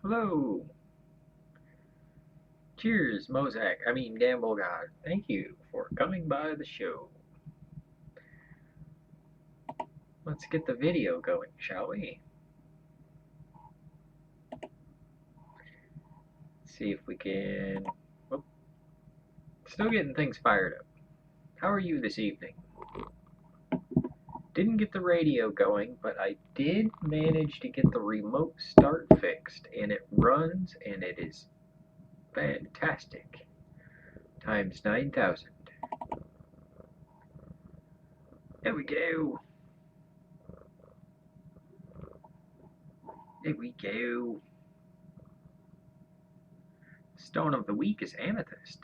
Hello. Cheers, Gamble God. Thank you for coming by the show. Let's get the video going, shall we? See if we can... Oh, still getting things fired up. How are you this evening? Didn't get the radio going, but I did manage to get the remote start fixed, and it runs, and it is fantastic. Times 9,000. There we go. There we go. Stone of the week is Amethyst.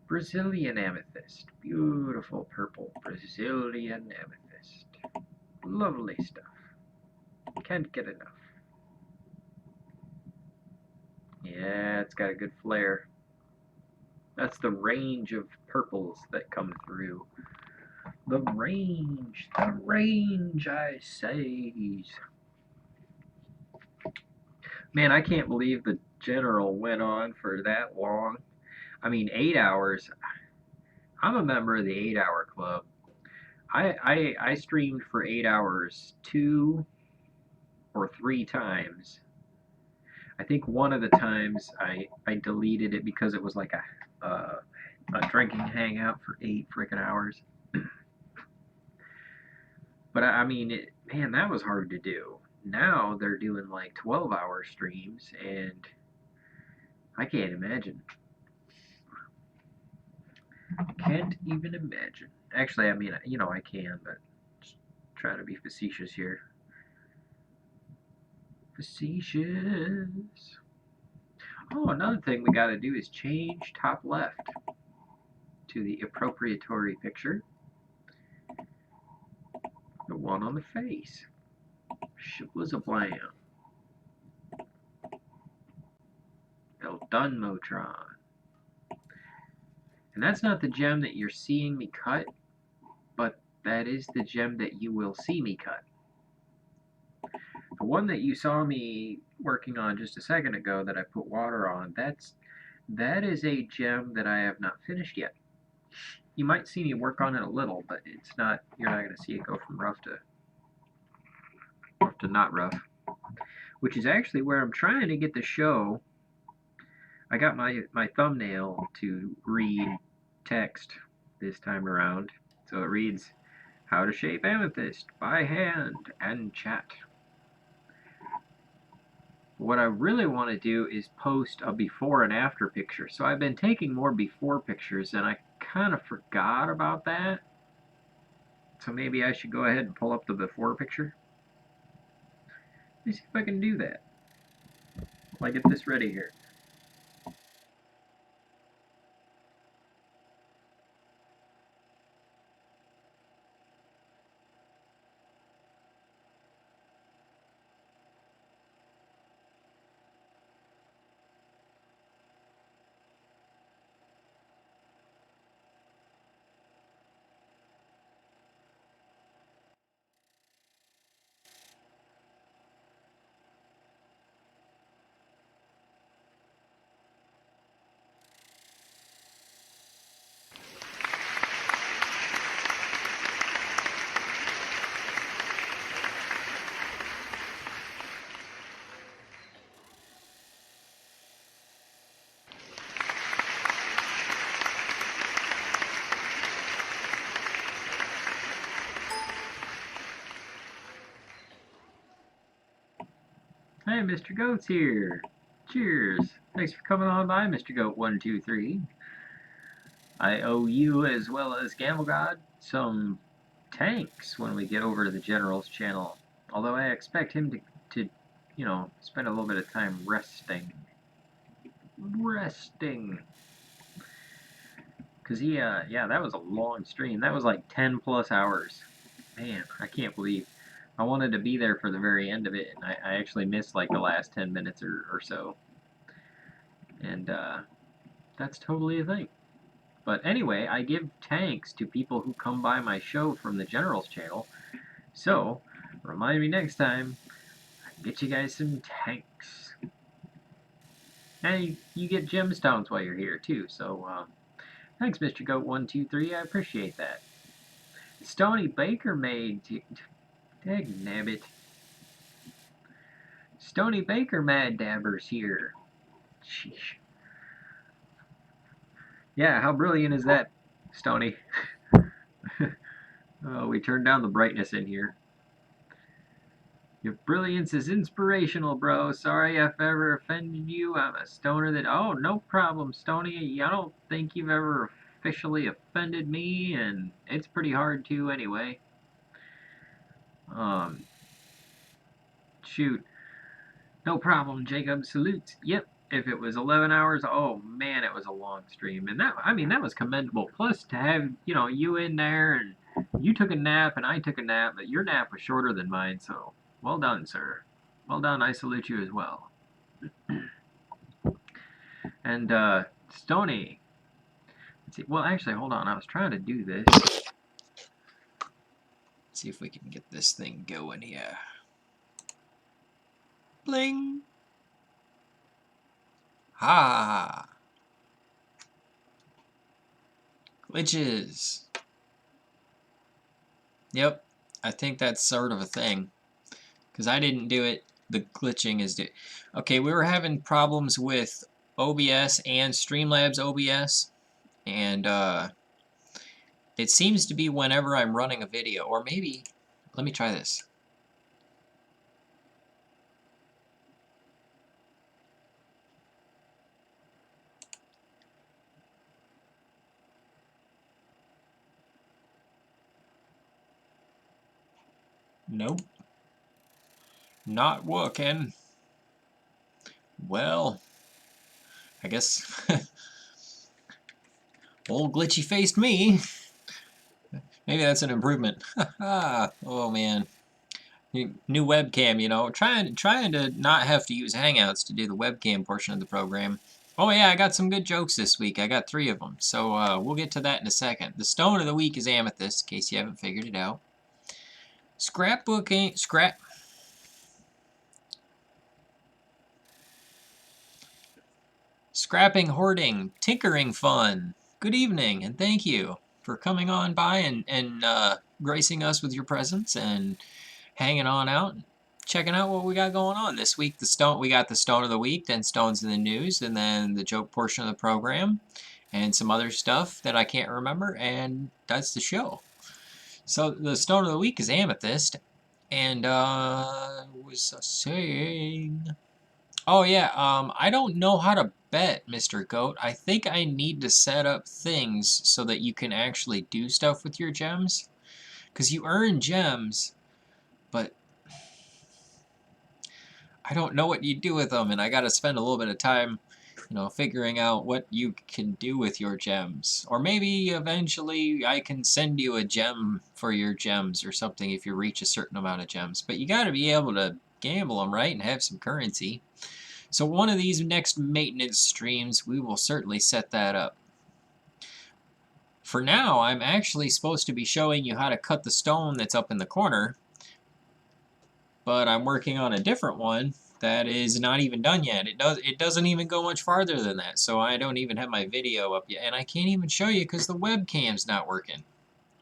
Brazilian Amethyst. Beautiful purple Brazilian Amethyst. Lovely stuff. Can't get enough. Yeah, it's got a good flare. That's the range of purples that come through. The range, I say. Man, I can't believe the General went on for that long. I mean, 8 hours. I'm a member of the 8-hour club. I streamed for 8 hours 2 or 3 times. I think one of the times I deleted it because it was like a drinking hangout for 8 freaking hours. But I mean, man, that was hard to do. Now they're doing like 12-hour streams, and I can't imagine. Can't even imagine. Actually, I mean, I can, but just trying to be facetious here. Facetious. Oh, another thing we gotta do is change top left to the appropriatory picture. The one on the face. Shibwazablam. El Dunmotron. And that's not the gem that you're seeing me cut, but that is the gem that you will see me cut. The one that you saw me working on just a second ago that I put water on, that is a gem that I have not finished yet. You might see me work on it a little, but you're not going to see it go from rough to not rough. Which is actually where I'm trying to get the show. I got my thumbnail to read text this time around. So it reads, how to shape amethyst by hand and chat. What I really want to do is post a before and after picture. So I've been taking more before pictures, and I kind of forgot about that. So maybe I should go ahead and pull up the before picture. Let me see if I can do that while I get this ready here. Hey, Mr. Goat's here. Cheers. Thanks for coming on by, Mr. Goat123. I owe you, as well as Gamble God, some tanks when we get over to the General's channel. Although I expect him to spend a little bit of time resting. Because yeah, that was a long stream. That was like 10 plus hours. Man, I can't believe. I wanted to be there for the very end of it, and I actually missed like the last 10 minutes or so. And that's totally a thing. But anyway, I give tanks to people who come by my show from the General's channel. So, remind me next time, Get you guys some tanks. And you get gemstones while you're here too. So thanks, Mr. Goat123. I appreciate that. Stony Baker made. Dag nabbit. Stony Baker Mad Dabber's here. Sheesh. Yeah, how brilliant is that, Stony? Oh, we turned down the brightness in here. Your brilliance is inspirational, bro. Sorry if I ever offended you. I'm a stoner that. Oh, no problem, Stony. I don't think you've ever officially offended me, and it's pretty hard to anyway. Um, shoot. No problem, Jacob. Salute. Yep. If it was 11 hours, oh man, it was a long stream. And that, I mean, that was commendable. Plus, to have, you in there and you took a nap and I took a nap, but your nap was shorter than mine, so well done, sir. Well done. I salute you as well. And, Stony. Let's see. Well, actually, hold on. I was trying to do this. Let's see if we can get this thing going here. Bling. Ha! Glitches. Yep, I think that's sort of a thing. Because I didn't do it, the glitching is due. Okay, we were having problems with OBS and Streamlabs OBS. And it seems to be whenever I'm running a video. Or maybe, let me try this. Nope. Not working. Well, I guess old glitchy faced me. Maybe that's an improvement. Oh man. New webcam, trying to not have to use Hangouts to do the webcam portion of the program. Oh yeah, I got some good jokes this week. I got 3 of them. So we'll get to that in a second. The stone of the week is Amethyst, in case you haven't figured it out. Scrapbooking, Scrapping, hoarding, tinkering fun. Good evening, and thank you for coming on by and gracing us with your presence and hanging on out, checking out what we got going on this week. We got the stone of the week, then stones in the news, and then the joke portion of the program, and some other stuff that I can't remember, and that's the show. So the stone of the week is Amethyst, and was saying. Oh yeah, I don't know how to bet, Mr. Goat. I think I need to set up things so that you can actually do stuff with your gems. Because you earn gems, but I don't know what you do with them, and I gotta spend a little bit of time, figuring out what you can do with your gems. Or maybe eventually I can send you a gem for your gems or something if you reach a certain amount of gems. But you gotta be able to gamble them, right, and have some currency. So one of these next maintenance streams, we will certainly set that up. For now, I'm actually supposed to be showing you how to cut the stone that's up in the corner, but I'm working on a different one that is not even done yet. It doesn't even go much farther than that, so I don't even have my video up yet, and I can't even show you because the webcam's not working.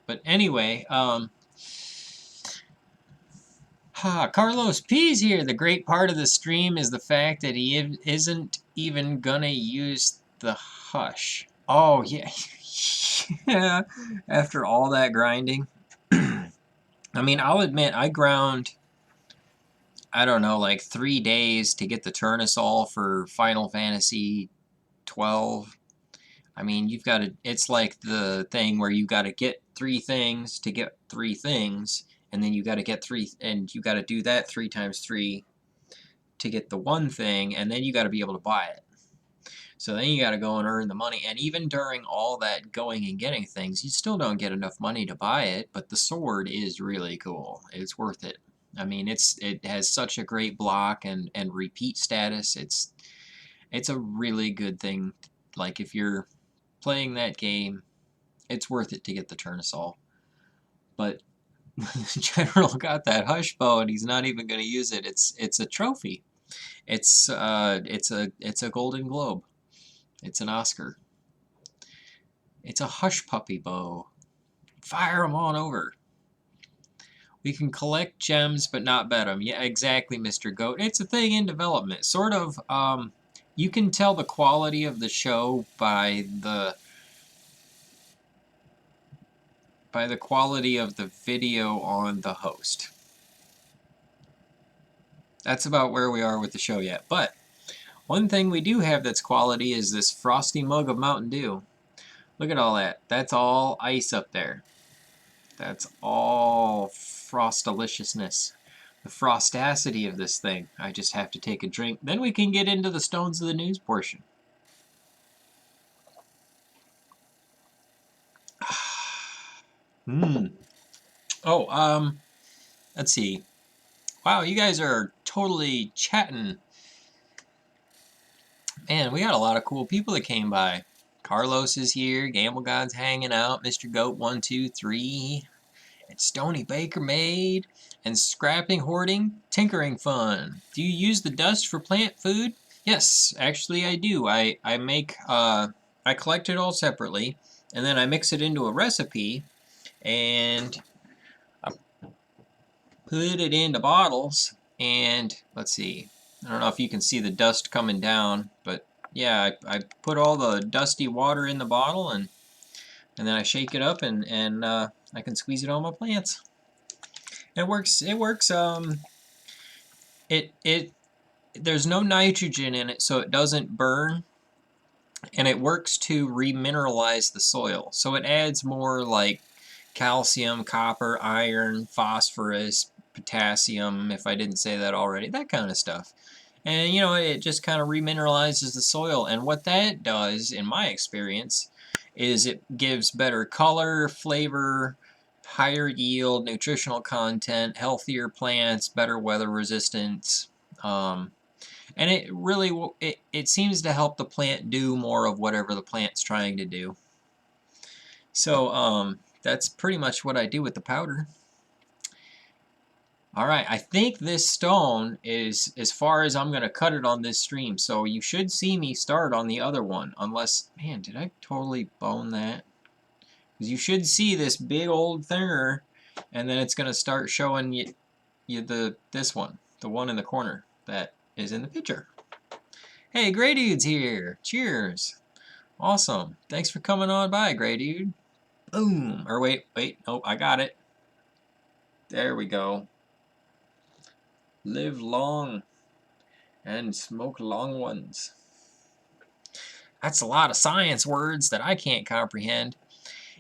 But anyway, Carlos P's here. The great part of the stream is the fact that he isn't even gonna use the hush. Oh, yeah. Yeah. After all that grinding. I mean, I'll admit, I ground, I don't know, like 3 days to get the Tournesol for Final Fantasy 12. I mean, you've got to, it's like the thing where you got to get 3 things to get 3 things. And then you got to get 3, and you got to do that 3 times 3 to get the one thing, and then you got to be able to buy it. So then you got to go and earn the money, and even during all that going and getting things, you still don't get enough money to buy it, but the sword is really cool. It's worth it. I mean, it has such a great block and repeat status. It's a really good thing. Like, if you're playing that game, it's worth it to get the Tournesol. But The general got that hush bow and he's not even going to use it. It's a trophy. It's a Golden Globe. It's an Oscar. It's a hush puppy bow. Fire 'em on over. We can collect gems but not bet them. Yeah, exactly, Mr. Goat. It's a thing in development. Sort of, you can tell the quality of the show by the quality of the video on the host. That's about where we are with the show yet. But one thing we do have that's quality is this frosty mug of Mountain Dew. Look at all that. That's all ice up there. That's all frost-deliciousness. The frostacity of this thing. I just have to take a drink. Then we can get into the stones of the news portion. Oh, let's see. Wow, you guys are totally chatting. Man, we got a lot of cool people that came by. Carlos is here, Gamble God's hanging out, Mr. Goat 123, and Stony Baker Maid, and Scrapping Hoarding, Tinkering Fun. Do you use the dust for plant food? Yes, actually I do. I collect it all separately, and then I mix it into a recipe, and I put it into bottles, and let's see. I don't know if you can see the dust coming down, but yeah, I put all the dusty water in the bottle, and then I shake it up, and I can squeeze it on my plants. It works. It works. It there's no nitrogen in it, so it doesn't burn, and it works to remineralize the soil. So it adds more like calcium, copper, iron, phosphorus, potassium, if I didn't say that already, that kind of stuff. And you know, it just kind of remineralizes the soil. And what that does, in my experience, is it gives better color, flavor, higher yield, nutritional content, healthier plants, better weather resistance. And it really it seems to help the plant do more of whatever the plant's trying to do. So that's pretty much what I do with the powder. Alright, I think this stone is as far as I'm going to cut it on this stream, so you should see me start on the other one, unless, man, did I totally bone that? Because you should see this big old thinger, and then it's going to start showing you this one, the one in the corner that is in the picture. Hey, Grey Dude's here! Cheers! Awesome. Thanks for coming on by, Grey Dude. Boom! Or wait, nope, I got it. There we go. Live long and smoke long ones. That's a lot of science words that I can't comprehend.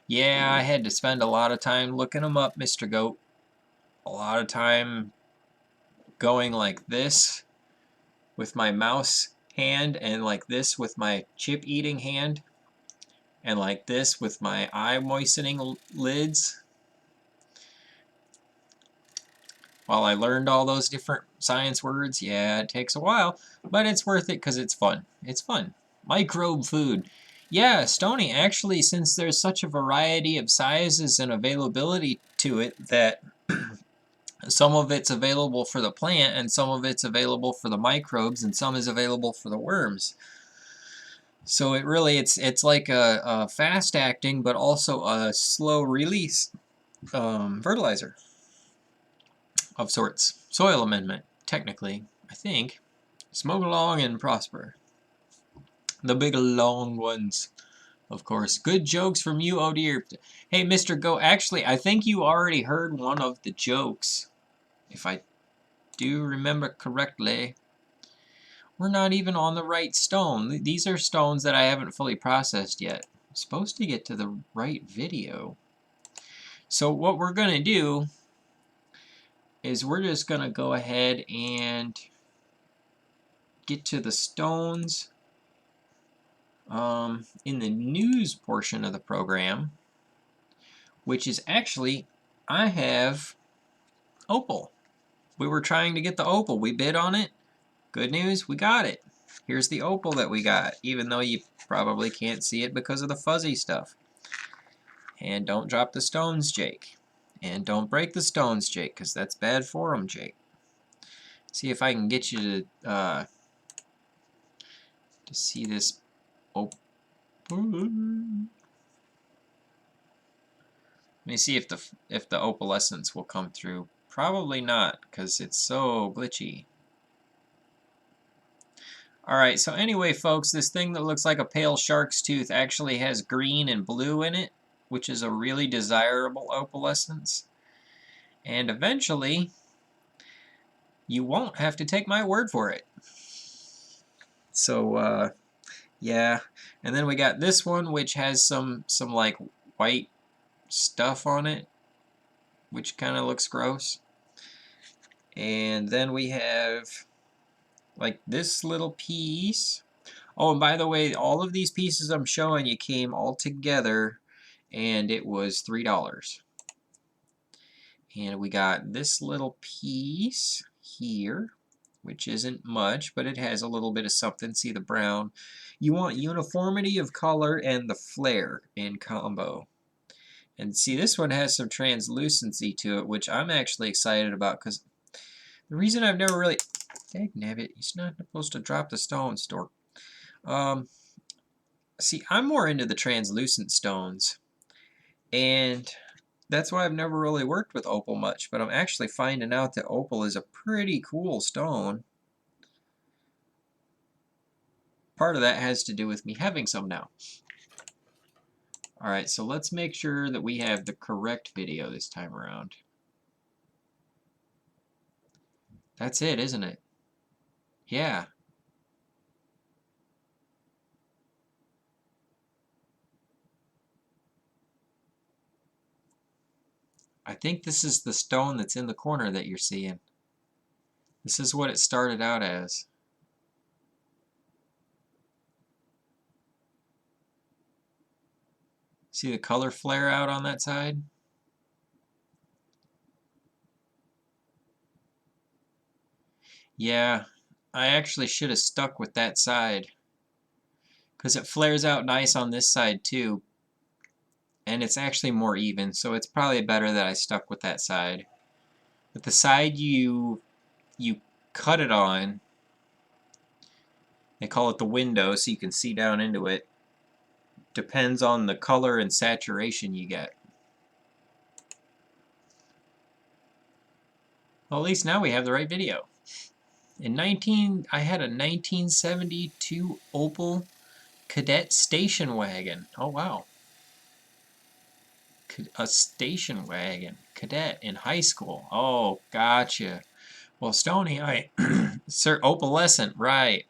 Yeah, I had to spend a lot of time looking them up, Mr. Goat. A lot of time going like this with my mouse hand, and like this with my chip eating hand, and like this with my eye moistening lids. While I learned all those different science words, yeah, it takes a while, but it's worth it because it's fun. It's fun. Microbe food. Yeah, Stony, actually, since there's such a variety of sizes and availability to it, that some of it's available for the plant, and some of it's available for the microbes, and some is available for the worms. So it really, it's like a fast acting, but also a slow release fertilizer of sorts. Soil amendment, technically, I think. Smoke along and prosper. The big long ones, of course. Good jokes from you, oh dear. Hey, Mr. Go, actually, I think you already heard one of the jokes. If I do remember correctly. We're not even on the right stone. These are stones that I haven't fully processed yet. I'm supposed to get to the right video. So what we're going to do is we're just going to go ahead and get to the stones in the news portion of the program, which is actually, I have opal. We were trying to get the opal. We bid on it. Good news, we got it. Here's the opal that we got, even though you probably can't see it because of the fuzzy stuff. And don't drop the stones, Jake. And don't break the stones, Jake, because that's bad for them, Jake. See if I can get you to see this. Oh. Let me see if the opalescence will come through. Probably not, because it's so glitchy. Alright, so anyway, folks, this thing that looks like a pale shark's tooth actually has green and blue in it, which is a really desirable opalescence. And eventually, you won't have to take my word for it. So, yeah. And then we got this one, which has some like white stuff on it, which kind of looks gross. And then we have like this little piece. Oh, and by the way, all of these pieces I'm showing you came all together, and it was $3. And we got this little piece here, which isn't much, but it has a little bit of something. See the brown. You want uniformity of color and the flare in combo. And see, this one has some translucency to it, which I'm actually excited about, because the reason I've never really... Dagnabbit, he's not supposed to drop the stone, Stork. See, I'm more into the translucent stones, and that's why I've never really worked with opal much, but I'm actually finding out that opal is a pretty cool stone. Part of that has to do with me having some now. Alright, so let's make sure that we have the correct video this time around. That's it, isn't it? Yeah. I think this is the stone that's in the corner that you're seeing. This is what it started out as. See the color flare out on that side? Yeah, I actually should have stuck with that side, because it flares out nice on this side too, and it's actually more even, so it's probably better that I stuck with that side. But the side you cut it on, they call it the window so you can see down into it, depends on the color and saturation you get. Well, at least now we have the right video. I had a 1972 Opel Cadet station wagon. Oh wow. A station wagon. Cadet in high school. Oh, gotcha. Well, Stony, sir, opalescent, right.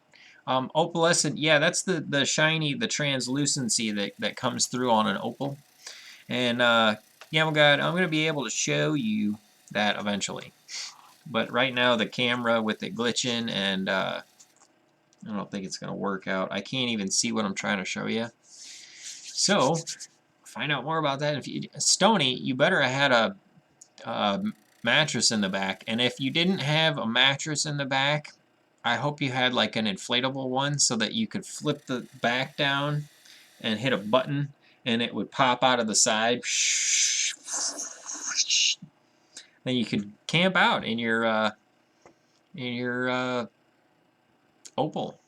Opalescent, yeah, that's the shiny, the translucency that comes through on an opal. And, yeah, well, God, I'm going to be able to show you that eventually. But right now, the camera with it glitching, and I don't think it's going to work out. I can't even see what I'm trying to show you. So, find out more about that. If you, Stony, you better have had a mattress in the back. And if you didn't have a mattress in the back, I hope you had like an inflatable one so that you could flip the back down and hit a button and it would pop out of the side. Then you could camp out in your Opal.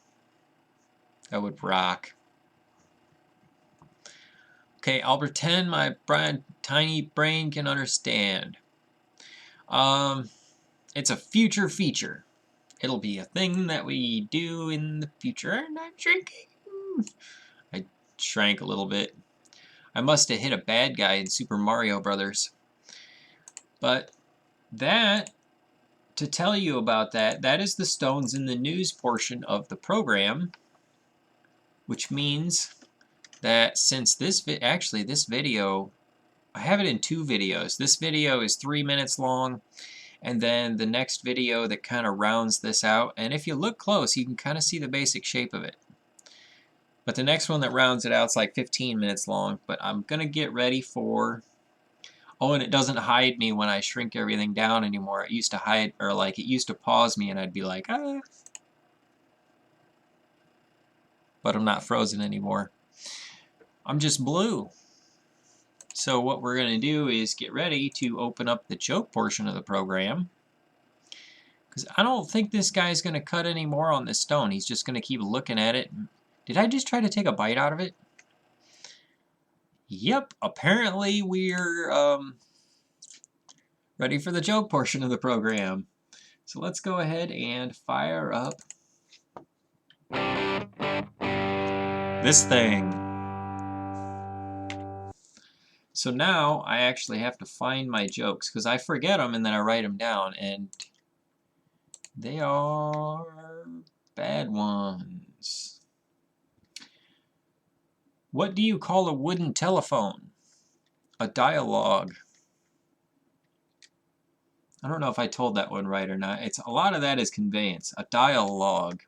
That would rock. Okay, I'll pretend my tiny brain can understand. It's a future feature. It'll be a thing that we do in the future. And I'm shrinking. I shrank a little bit. I must have hit a bad guy in Super Mario Brothers. But that, to tell you about that, that is the stones in the news portion of the program, which means that since this video, I have it in 2 videos. This video is 3 minutes long, and then the next video that kind of rounds this out. And if you look close, you can kind of see the basic shape of it. But the next one that rounds it out is like 15 minutes long. But I'm going to get ready for... Oh, and it doesn't hide me when I shrink everything down anymore. It used to hide, or like it used to pause me and I'd be like, ah. But I'm not frozen anymore. I'm just blue. So what we're going to do is get ready to open up the joke portion of the program. Because I don't think this guy's going to cut any more on this stone. He's just going to keep looking at it. Did I just try to take a bite out of it? Yep, apparently we're ready for the joke portion of the program. So let's go ahead and fire up this thing. So now I actually have to find my jokes because I forget them and then I write them down, and they are bad ones. What do you call a wooden telephone? A dialogue. I don't know if I told that one right or not. A lot of that is conveyance. A dialogue.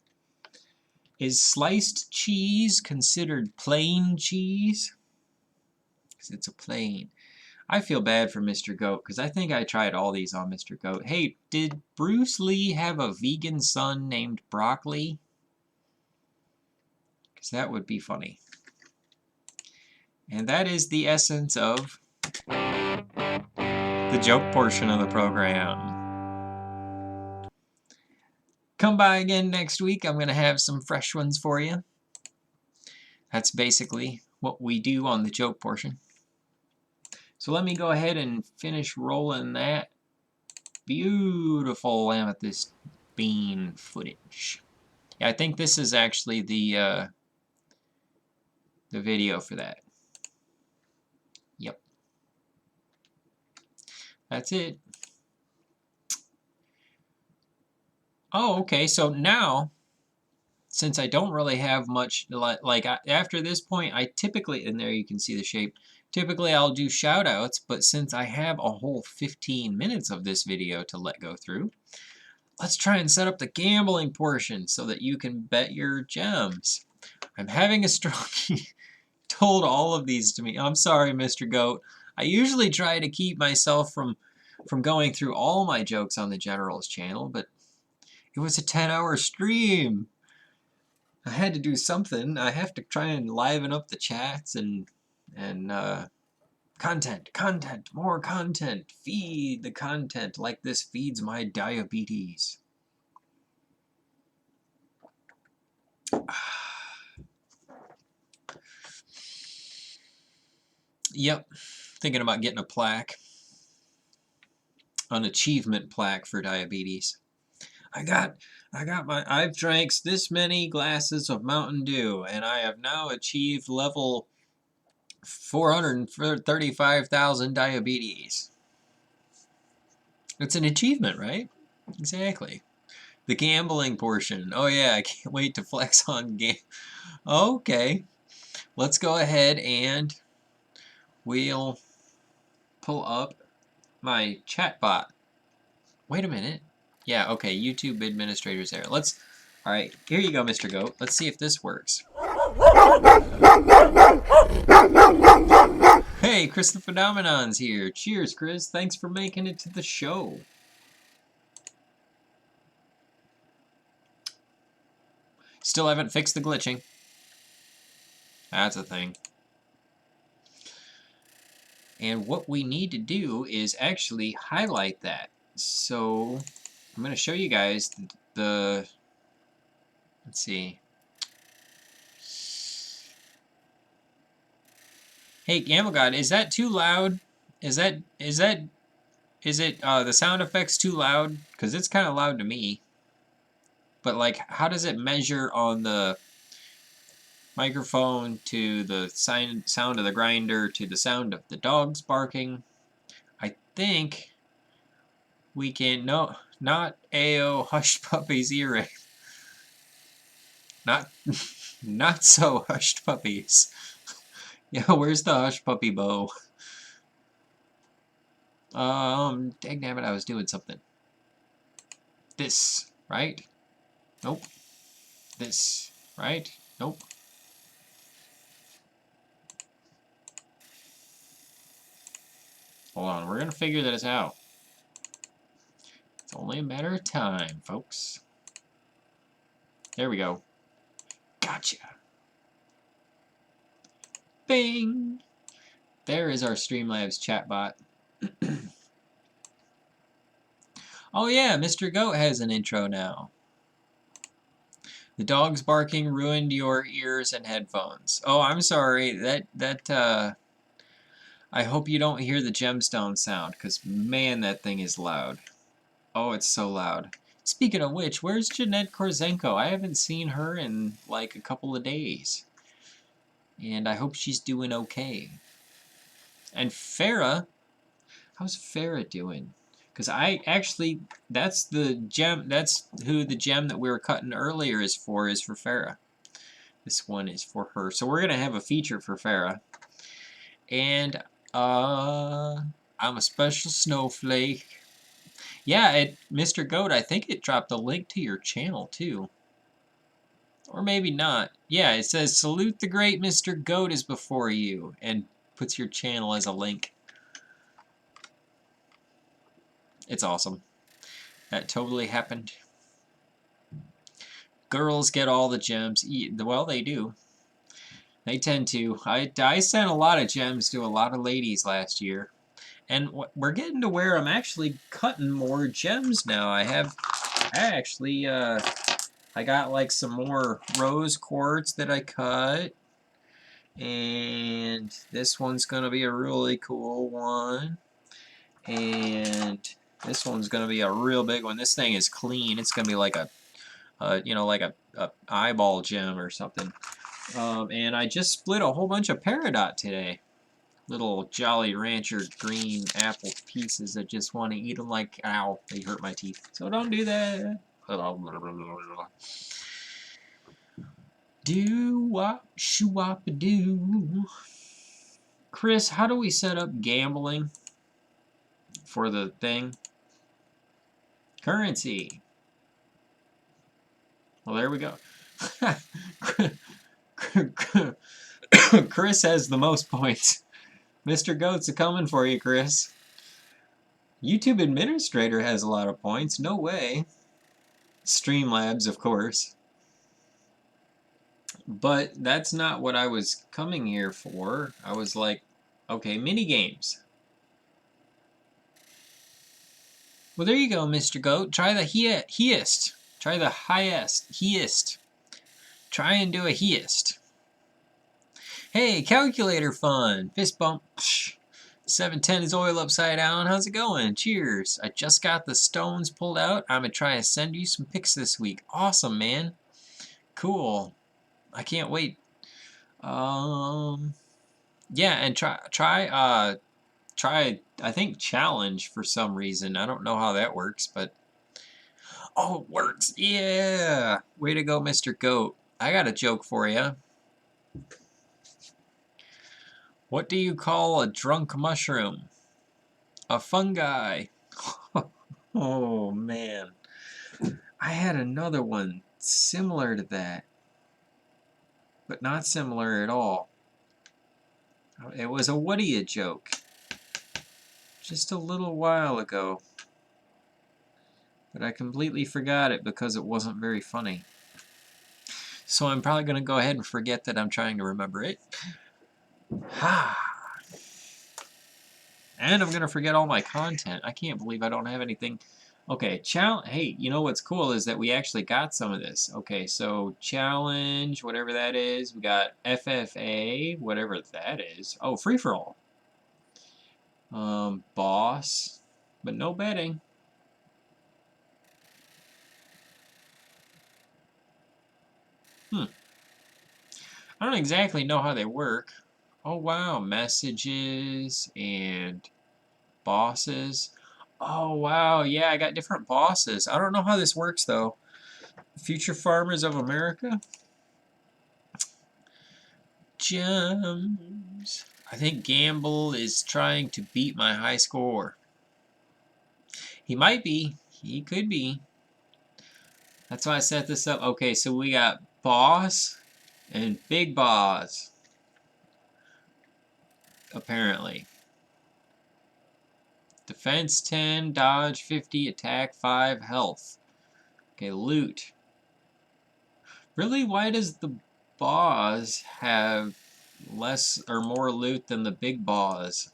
Is sliced cheese considered plain cheese? Because it's a plain. I feel bad for Mr. Goat because I think I tried all these on Mr. Goat. Hey, did Bruce Lee have a vegan son named Broccoli? Because that would be funny. And that is the essence of the joke portion of the program. Come by again next week. I'm going to have some fresh ones for you. That's basically what we do on the joke portion. So let me go ahead and finish rolling that beautiful amethyst bean footage. Yeah, I think this is actually the video for that. Yep. That's it. Oh, okay, so now, since I don't really have much, like after this point, I typically, and there you can see the shape, typically I'll do shout outs, but since I have a whole 15 minutes of this video to let go through, let's try and set up the gambling portion so that you can bet your gems. I'm having a strong... told all of these to me. I'm sorry, Mr. Goat. I usually try to keep myself from going through all my jokes on the General's channel, but it was a 10-hour stream. I had to do something. I have to try and liven up the chats and content, more content. Feed the content like this feeds my diabetes. Yep, thinking about getting a plaque. An achievement plaque for diabetes. I've drank this many glasses of Mountain Dew, and I have now achieved level 435,000 diabetes. It's an achievement, right? Exactly. The gambling portion. Oh yeah, I can't wait to flex on game. Okay, let's go ahead and we'll pull up my chatbot. Wait a minute. Yeah, okay, YouTube administrator's there. Alright, here you go, Mr. Goat. Let's see if this works. Hey, Chris the Phenomenon's here. Cheers, Chris. Thanks for making it to the show. Still haven't fixed the glitching. That's a thing. And what we need to do is actually highlight that. So I'm going to show you guys the let's see. Hey, Gamble God, is that too loud? Is it the sound effects too loud? Because it's kind of loud to me. But like, how does it measure on the microphone to the sound of the grinder to the sound of the dogs barking? I think we can, no, not AO Hush Puppies earring. Not so Hushed Puppies. Yeah, where's the Hush Puppy bow? Dagnabbit, I was doing something. This, right? Nope. This, right? Nope. Hold on, we're gonna figure this out. It's only a matter of time, folks. There we go. Gotcha. Bing! There is our Streamlabs chatbot. Oh yeah, Mr. Goat has an intro now. The dog's barking ruined your ears and headphones. Oh, I'm sorry. I hope you don't hear the gemstone sound, because man, that thing is loud. Oh, it's so loud. Speaking of which, where's Jeanette Korzenko? I haven't seen her in like a couple of days. And I hope she's doing okay. And Farah, how's Farah doing? Because I actually, that's the gem, that's who the gem that we were cutting earlier is for Farah. This one is for her. So we're going to have a feature for Farah. And, I'm a special snowflake. Yeah, Mr. Goat, I think it dropped a link to your channel too. Or maybe not. Yeah, it says, salute the great Mr. Goat is before you, and puts your channel as a link. It's awesome. That totally happened. Girls get all the gems. Well, they do. They tend to. I sent a lot of gems to a lot of ladies last year. And we're getting to where I'm actually cutting more gems now. I got like some more rose quartz that I cut. And this one's going to be a really cool one. And this one's going to be a real big one. This thing is clean. It's going to be like like a eyeball gem or something. And I just split a whole bunch of peridot today. Little Jolly Rancher green apple pieces that just want to eat them like, ow, they hurt my teeth. So don't do that. Do-wop, shoo-wop-a-doo. Chris, how do we set up gambling for the thing? Currency. Well, there we go. Chris has the most points. Mr. Goat's a coming for you, Chris. YouTube Administrator has a lot of points. No way. Streamlabs, of course. But that's not what I was coming here for. I was like, okay, mini games. Well, there you go, Mr. Goat. Try the heist. Try the highest. Heist. Try and do a heist. Hey, calculator fun. Fist bump. 710 is oil upside down. How's it going? Cheers. I just got the stones pulled out. I'm going to try and send you some pics this week. Awesome, man. Cool. I can't wait. Yeah, and try I think challenge for some reason. I don't know how that works, but oh, it works. Yeah. Way to go, Mr. Goat. I got a joke for you. What do you call a drunk mushroom? A fungi. Oh, man. I had another one similar to that, but not similar at all. It was a what do you joke just a little while ago, but I completely forgot it because it wasn't very funny. So I'm probably going to go ahead and forget that I'm trying to remember it. And I'm going to forget all my content. I can't believe I don't have anything. Okay, hey, you know what's cool is that we actually got some of this. Okay, so challenge, whatever that is. We got FFA, whatever that is. Oh, free-for-all. Boss, but no betting. I don't exactly know how they work. Oh wow, messages and bosses. Oh wow, yeah, I got different bosses. I don't know how this works though. Future Farmers of America? Gems. I think Gamble is trying to beat my high score. He might be. He could be. That's why I set this up. Okay, so we got Boss and Big Boss. Apparently. Defense 10, dodge 50, attack 5, health. Okay, loot. Really, why does the boss have less or more loot than the big boss.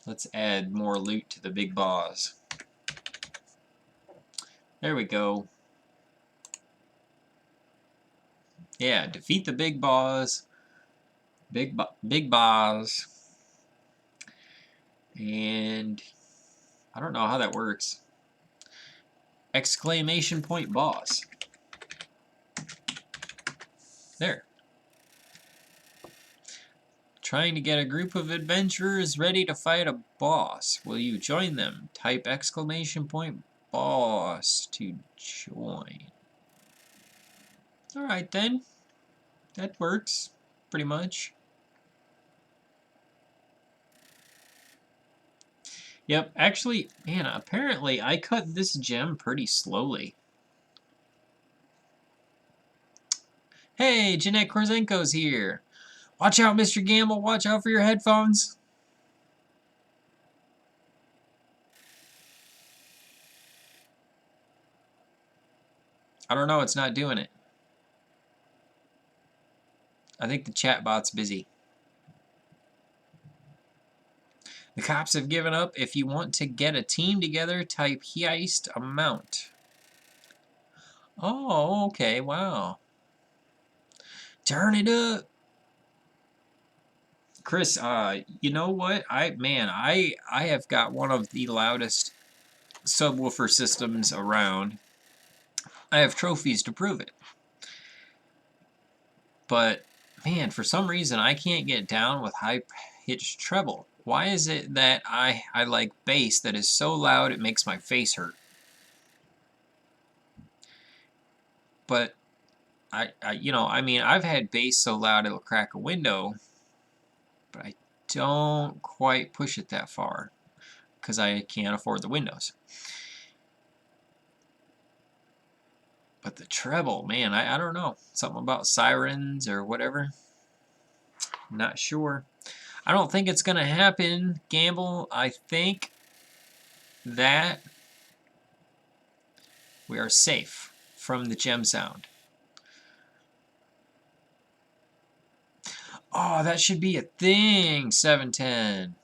Let's add more loot to the big boss. There we go. Yeah, defeat the big boss. Big boss. And I don't know how that works. Exclamation point boss. There. Trying to get a group of adventurers ready to fight a boss. Will you join them? Type exclamation point boss to join. Alright then. That works. Pretty much. Yep, actually, man, apparently I cut this gem pretty slowly. Hey, Jeanette Korzenko's here. Watch out, Mr. Gamble. Watch out for your headphones. I don't know, it's not doing it. I think the chatbot's busy. The cops have given up. If you want to get a team together, type heist amount. Oh, okay, wow. Turn it up. Chris, you know what? I have got one of the loudest subwoofer systems around. I have trophies to prove it. But man, for some reason I can't get down with high-pitched treble. Why is it that I like bass that is so loud it makes my face hurt? But I mean, I've had bass so loud it'll crack a window, but I don't quite push it that far because I can't afford the windows. But the treble, man, I don't know. Something about sirens or whatever. Not sure. I don't think it's going to happen, Gamble. I think that we are safe from the gem sound. Oh, that should be a thing, 710.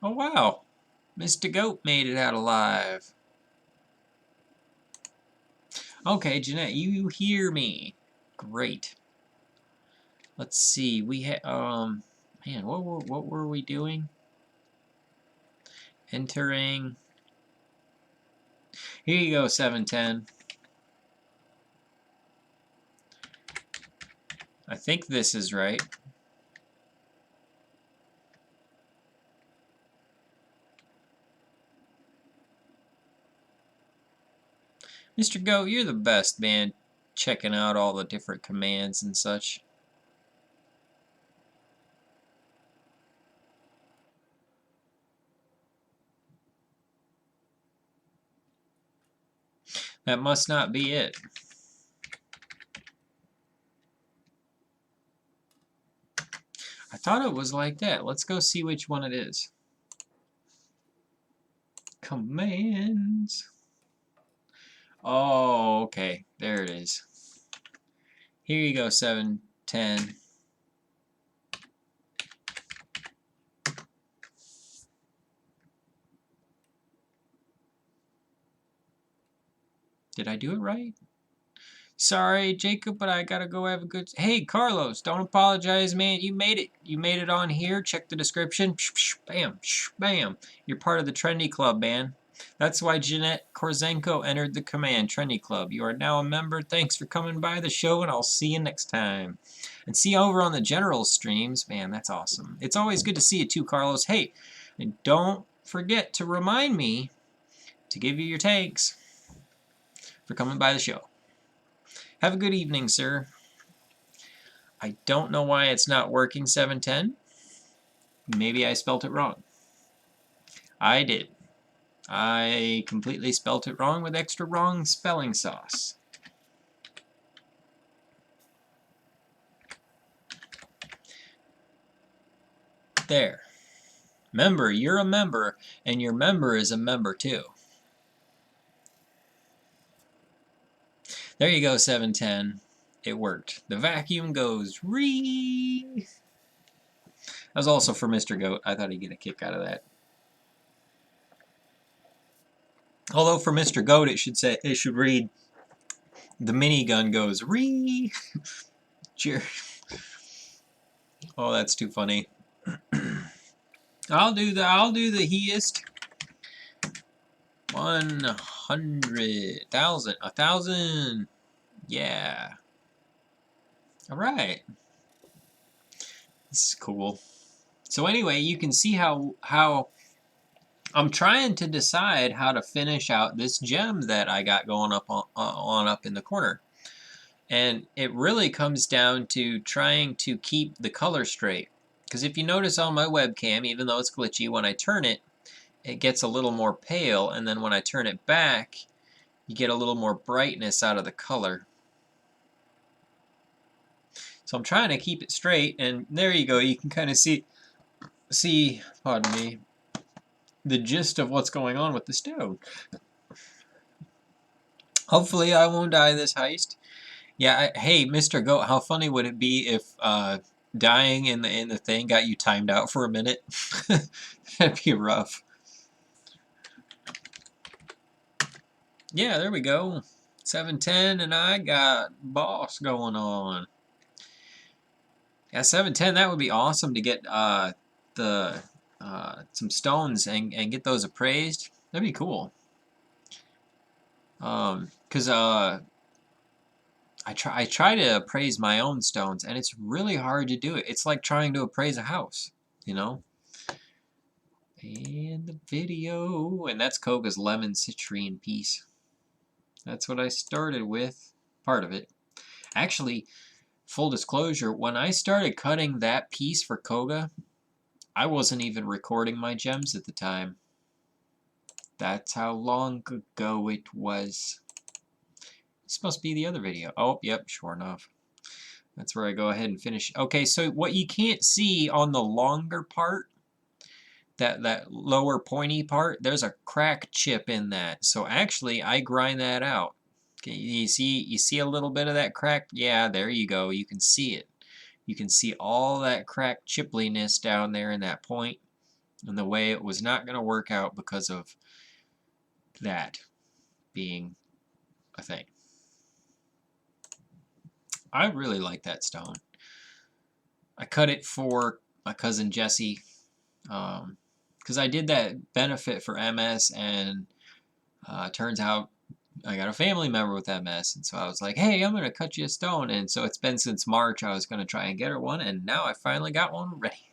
Oh, wow. Mr. Goat made it out alive. Okay, Jeanette, you hear me. Great. Let's see. We had, man, what were we doing? Entering. Here you go, 710. I think this is right. Mr. Goat, you're the best, man, checking out all the different commands and such. That must not be it. I thought it was like that. Let's go see which one it is. Commands. Oh, okay. There it is. Here you go, 710. Did I do it right? Sorry, Jacob, but I gotta go have a good... Hey, Carlos, don't apologize, man. You made it. You made it on here. Check the description. Bam, bam. You're part of the Trendy Club, man. That's why Jeanette Korzenko entered the command, Trendy Club. You are now a member. Thanks for coming by the show, and I'll see you next time. And see you over on the general streams. Man, that's awesome. It's always good to see you too, Carlos. Hey, and don't forget to remind me to give you your thanks for coming by the show. Have a good evening, sir. I don't know why it's not working, 710. Maybe I spelt it wrong. I did. I completely spelt it wrong with extra wrong spelling sauce. There. Member, you're a member, and your member is a member too. There you go, 710. It worked. The vacuum goes ree. That was also for Mr. Goat. I thought he'd get a kick out of that. Although for Mr. Goat, it should read, the minigun goes ree. Cheer. Oh, that's too funny. I'll do the heist. 100,000, 1,000. Yeah. All right. This is cool. So anyway, you can see how I'm trying to decide how to finish out this gem that I got going up up in the corner. And it really comes down to trying to keep the color straight. Because if you notice on my webcam, even though it's glitchy, when I turn it, it gets a little more pale, and then when I turn it back, you get a little more brightness out of the color. So I'm trying to keep it straight, and there you go. You can kind of see, pardon me, the gist of what's going on with the stone. Hopefully I won't die this heist. Yeah, hey, Mr. Goat, how funny would it be if dying in the thing got you timed out for a minute? That'd be rough. Yeah, there we go. 710, and I got boss going on. Yeah, 710, that would be awesome to get some stones and get those appraised. That'd be cool. Because I try to appraise my own stones, and it's really hard to do it. It's like trying to appraise a house, you know? And the video, and that's Koga's lemon citrine piece. That's what I started with, part of it. Actually, full disclosure, when I started cutting that piece for Koga, I wasn't even recording my gems at the time. That's how long ago it was. This must be the other video. Oh, yep, sure enough. That's where I go ahead and finish. Okay, so what you can't see on the longer part, that lower pointy part, there's a crack chip in that. So actually, I grind that out. Okay, you see a little bit of that crack? Yeah, there you go. You can see it. You can see all that cracked chippliness down there in that point, and the way it was not going to work out because of that being a thing. I really like that stone. I cut it for my cousin Jessi, because I did that benefit for MS, and turns out I got a family member with MS, and so I was like, hey, I'm going to cut you a stone. And so it's been since March I was going to try and get her one, and now I finally got one ready.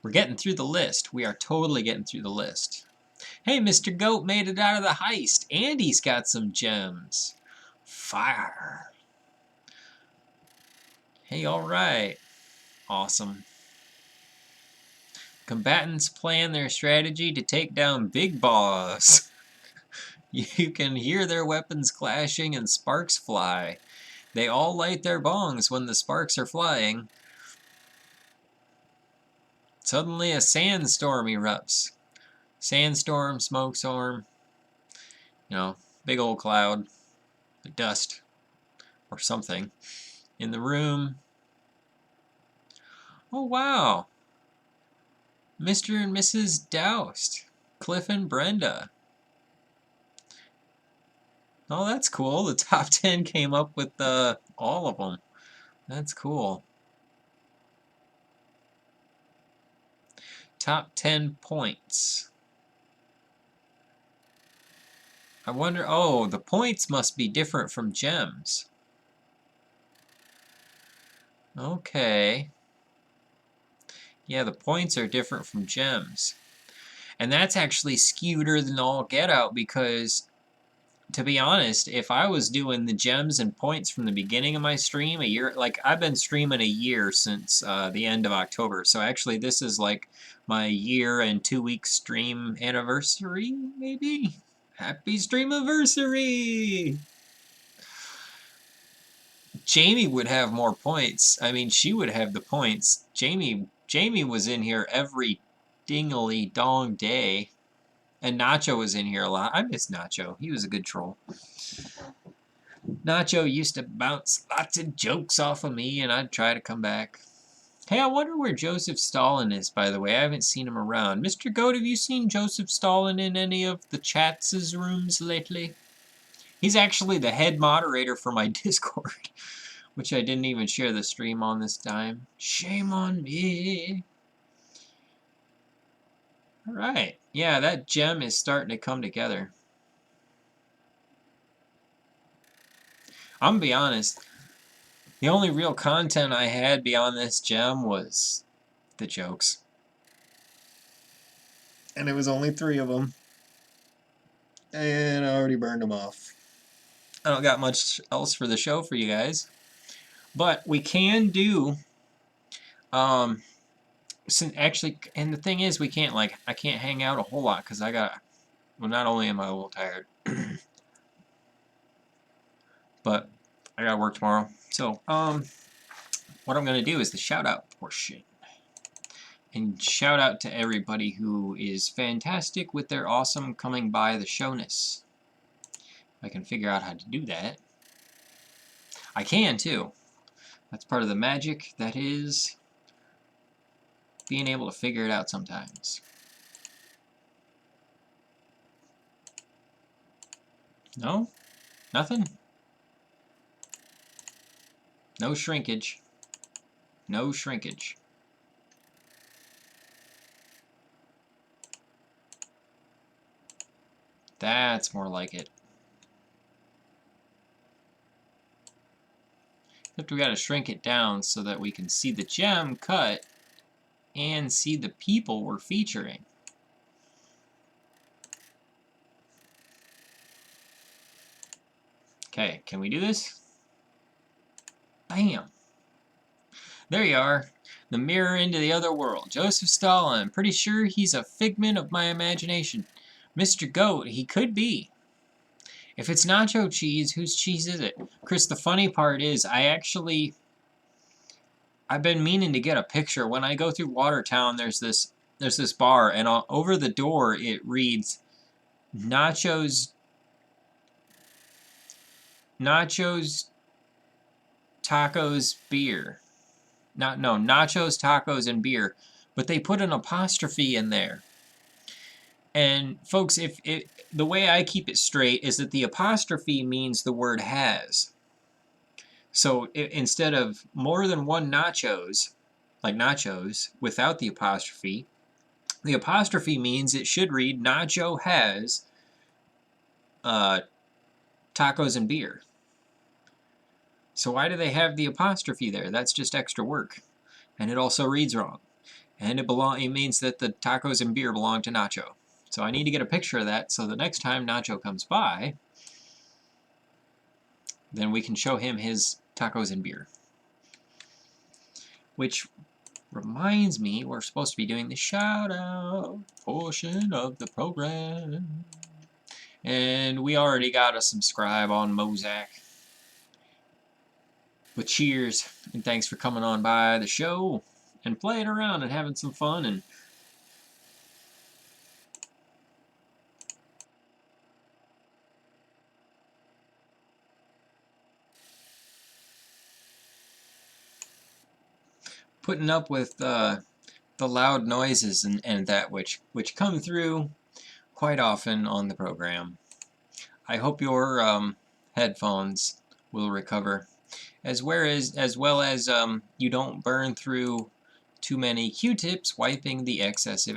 We're getting through the list. We are totally getting through the list. Hey, Mr. Goat made it out of the heist, and he's got some gems. Fire. Hey, alright. Awesome. Combatants plan their strategy to take down Big Boss. You can hear their weapons clashing and sparks fly. They all light their bongs when the sparks are flying. Suddenly a sandstorm erupts. Sandstorm, smoke storm, you know, big old cloud, dust, or something in the room. Oh wow! Mr. and Mrs. Doused, Cliff and Brenda. Oh, that's cool. The top 10 came up with all of them. That's cool. Top 10 points. I wonder, oh, the points must be different from gems. Okay. Yeah, the points are different from gems. And that's actually skeweder than all get out, because to be honest, if I was doing the gems and points from the beginning of my stream, a year, like I've been streaming a year since the end of October. So actually this is like my year and 2-week stream anniversary, maybe? Happy streamiversary! Jamie would have more points. I mean, she would have the points. Jamie was in here every dingly dong day. And Nacho was in here a lot. I miss Nacho. He was a good troll. Nacho used to bounce lots of jokes off of me, and I'd try to come back. Hey, I wonder where Joseph Stalin is, by the way. I haven't seen him around. Mr. Goat, have you seen Joseph Stalin in any of the chats' rooms lately? He's actually the head moderator for my Discord, which I didn't even share the stream on this time. Shame on me. Alright. Yeah, that gem is starting to come together. I'm gonna be honest. The only real content I had beyond this gem was the jokes. And it was only 3 of them. And I already burned them off. I don't got much else for the show for you guys. But we can do... actually, and the thing is, we can't, like, I can't hang out a whole lot because I got... Well, not only am I a little tired, but I gotta work tomorrow. So, what I'm gonna do is the shout-out portion. And shout out to everybody who is fantastic with their awesome coming by the showness. If I can figure out how to do that. I can too. That's part of the magic that is being able to figure it out sometimes. No? Nothing? No shrinkage. No shrinkage. That's more like it. Except we gotta shrink it down so that we can see the gem cut and see the people we're featuring. Okay, can we do this? Bam! There you are. The mirror into the other world. Joseph Stalin. Pretty sure he's a figment of my imagination. Mr. Goat, he could be. If it's nacho cheese, whose cheese is it? Chris, the funny part is, I've been meaning to get a picture. When I go through Watertown, there's this bar, and over the door it reads, Nachos, tacos, beer. Nachos, tacos, and beer. But they put an apostrophe in there. And folks, the way I keep it straight is that the apostrophe means the word has. So instead of more than one nachos, like nachos, without the apostrophe means it should read Nacho has tacos and beer. So why do they have the apostrophe there? That's just extra work. And it also reads wrong. And it means that the tacos and beer belong to Nacho. So I need to get a picture of that so the next time Nacho comes by, then we can show him his tacos and beer. Which reminds me, we're supposed to be doing the shout-out portion of the program. And we already got a subscribe on Mozak. But cheers, and thanks for coming on by the show and playing around and having some fun and putting up with the loud noises and that which come through quite often on the program. I hope your headphones will recover, as well as you don't burn through too many Q-tips wiping the excessive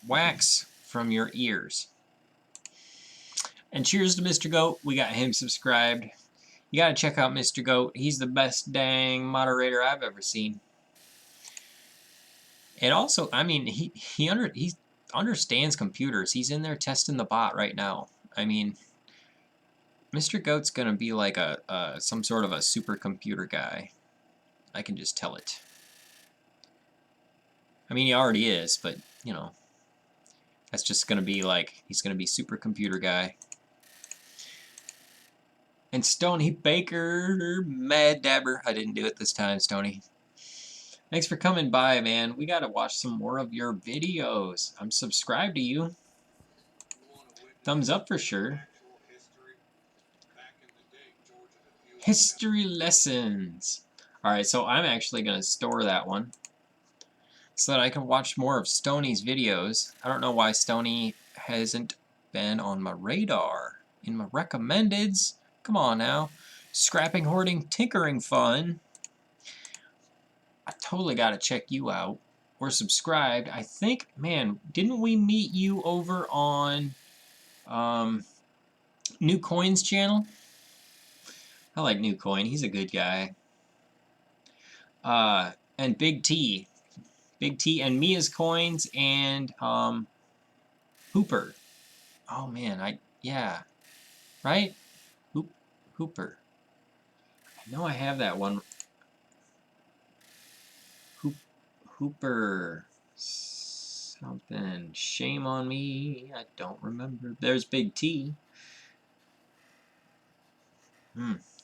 wax from your ears. And cheers to Mr. Goat. We got him subscribed. You gotta check out Mr. Goat. He's the best dang moderator I've ever seen. And also, I mean, he understands computers. He's in there testing the bot right now. I mean, Mr. Goat's gonna be like some sort of a supercomputer guy. I can just tell it. I mean, he already is, but you know, that's just gonna be like he's gonna be supercomputer guy. And Stony Baker, Mad Dabber. I didn't do it this time, Stony. Thanks for coming by, man. We gotta watch some more of your videos. I'm subscribed to you. Thumbs up for sure. History lessons. Alright, so I'm actually going to store that one so that I can watch more of Stoney's videos. I don't know why Stoney hasn't been on my radar. In my recommendeds. Come on now. Scrapping, hoarding, tinkering fun. I totally got to check you out. We're subscribed. I think, man, didn't we meet you over on New Coin's channel? I like New Coin. He's a good guy. And Big T. Big T and Mia's Coins and Hooper. Oh man, yeah. Right? Hooper. I know I have that one. Hooper. Something. Shame on me. I don't remember. There's Big T.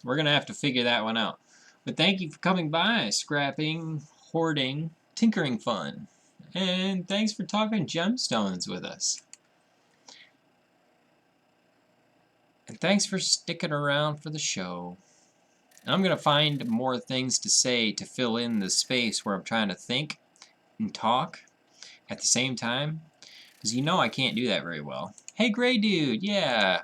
We're going to have to figure that one out. But thank you for coming by. Scrapping, hoarding, tinkering fun. And thanks for talking gemstones with us. And thanks for sticking around for the show. And I'm going to find more things to say to fill in the space where I'm trying to think and talk at the same time. Because you know I can't do that very well. Hey, Gray Dude, yeah.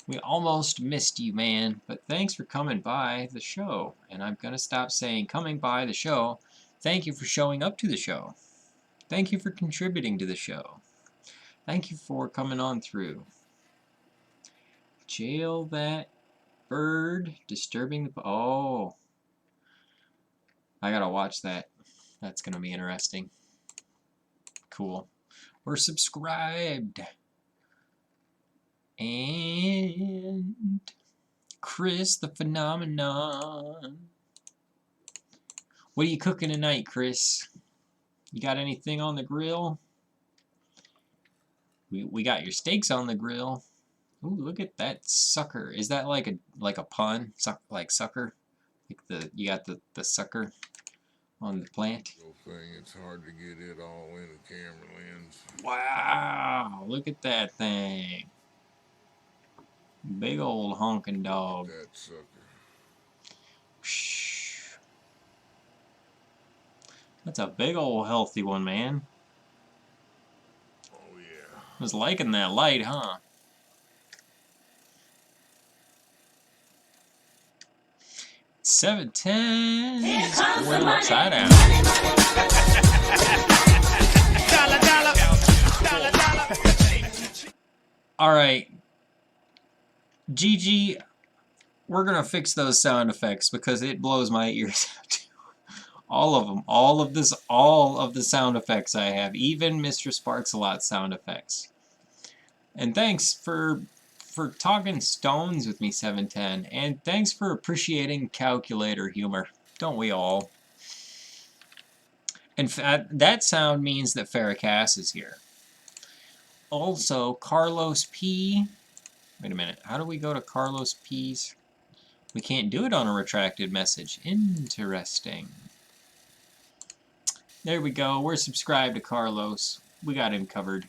We almost missed you, man. But thanks for coming by the show. And I'm going to stop saying coming by the show. Thank you for showing up to the show. Thank you for contributing to the show. Thank you for coming on through. Jail that bird disturbing the... Oh. I gotta watch that. That's gonna be interesting. Cool. We're subscribed. And Chris the Phenomenon. What are you cooking tonight, Chris? You got anything on the grill? We got your steaks on the grill. Ooh, look at that sucker. Is that like a pun? Like sucker? Like you got the sucker on the plant? It's hard to get it all in the camera lens. Wow, look at that thing. Big old honking dog. That sucker. That's a big old healthy one, man. Oh yeah. I was liking that light, huh? $7.10. Well, upside down. All right, Gigi, we're gonna fix those sound effects because it blows my ears out. All of them, all of the sound effects I have, even Mr. Sparks-a-Lot sound effects. And thanks for talking stones with me, 710, and thanks for appreciating calculator humor. Don't we all? In fact, that sound means that Farrakhan is here. Also, Carlos P. Wait a minute. How do we go to Carlos P's? We can't do it on a retracted message. Interesting. There we go. We're subscribed to Carlos. We got him covered.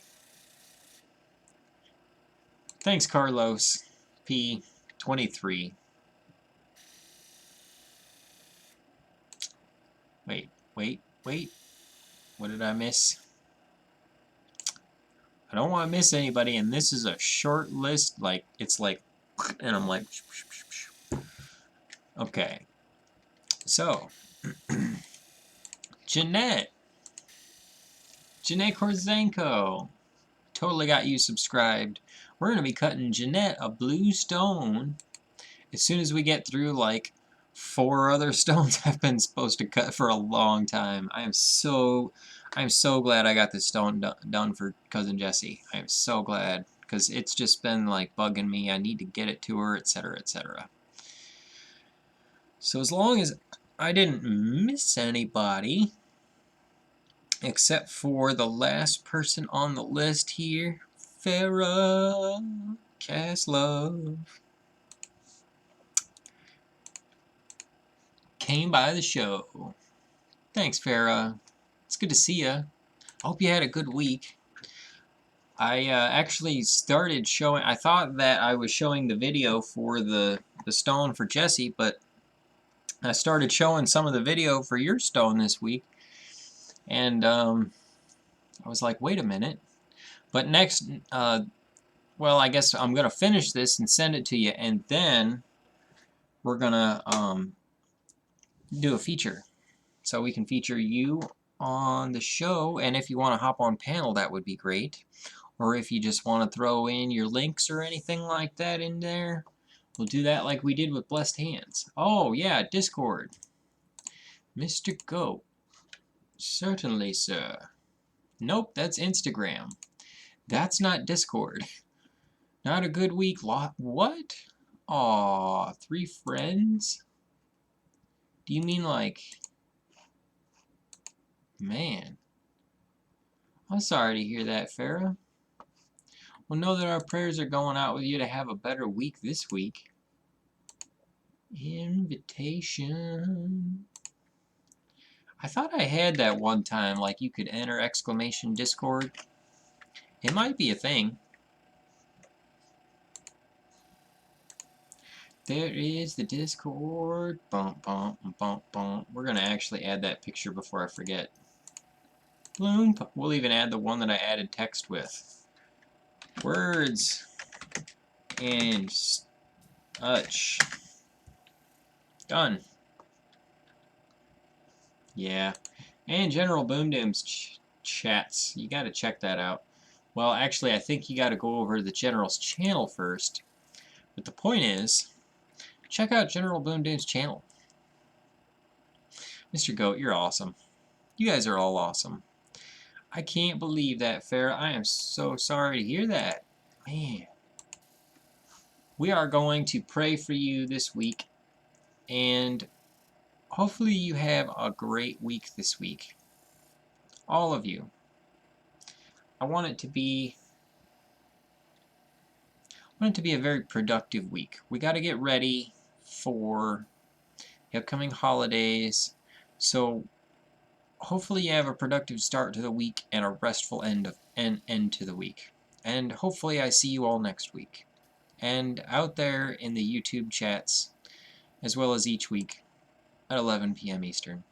Thanks, Carlos P. 23. Wait. What did I miss? I don't want to miss anybody, and this is a short list. Like, it's like, and I'm like, okay. So, Jeanette Korzenko. Totally got you subscribed. We're going to be cutting Jeanette a blue stone as soon as we get through like 4 other stones I've been supposed to cut for a long time. I'm so glad I got this stone done for cousin Jessi. I'm so glad because it's just been like bugging me. I need to get it to her, etc., etc. So as long as I didn't miss anybody, except for the last person on the list here, Farrah Caslove, came by the show. Thanks, Farrah. It's good to see you. I hope you had a good week. I actually started showing, I thought that I was showing the video for the the stone for Jessi, but I started showing some of the video for your stone this week, and I was like, wait a minute. But next, well, I guess I'm gonna finish this and send it to you, and then we're gonna do a feature, so we can feature you on the show. And if you want to hop on panel, that would be great. Or if you just want to throw in your links or anything like that in there, we'll do that like we did with Blessed Hands. Oh yeah, Discord. Mr. Goat. Certainly, sir. Nope, that's Instagram. That's not Discord. Not a good week. What? Aw, 3 friends? Do you mean like... Man. I'm sorry to hear that, Farah. Well, know that our prayers are going out with you to have a better week this week. Invitation. I thought I had that one time, like you could enter exclamation Discord. It might be a thing. There is the Discord. Bump, bump, bump, bump. We're going to actually add that picture before I forget. Bloom. We'll even add the one that I added text with. Words and such. Done. Yeah. And General Boom Doom's chats. You got to check that out. Well, actually, I think you got to go over to the General's channel first. But the point is, check out General Boom Doom's channel. Mr. Goat, you're awesome. You guys are all awesome. I can't believe that, Farrah. I am so sorry to hear that. Man. We are going to pray for you this week. And hopefully you have a great week this week. All of you. I want it to be a very productive week. We got to get ready for the upcoming holidays. So hopefully you have a productive start to the week and a restful end to the week. And hopefully I see you all next week. And out there in the YouTube chats, as well as each week at 11 p.m. Eastern.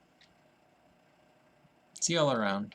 See you all around.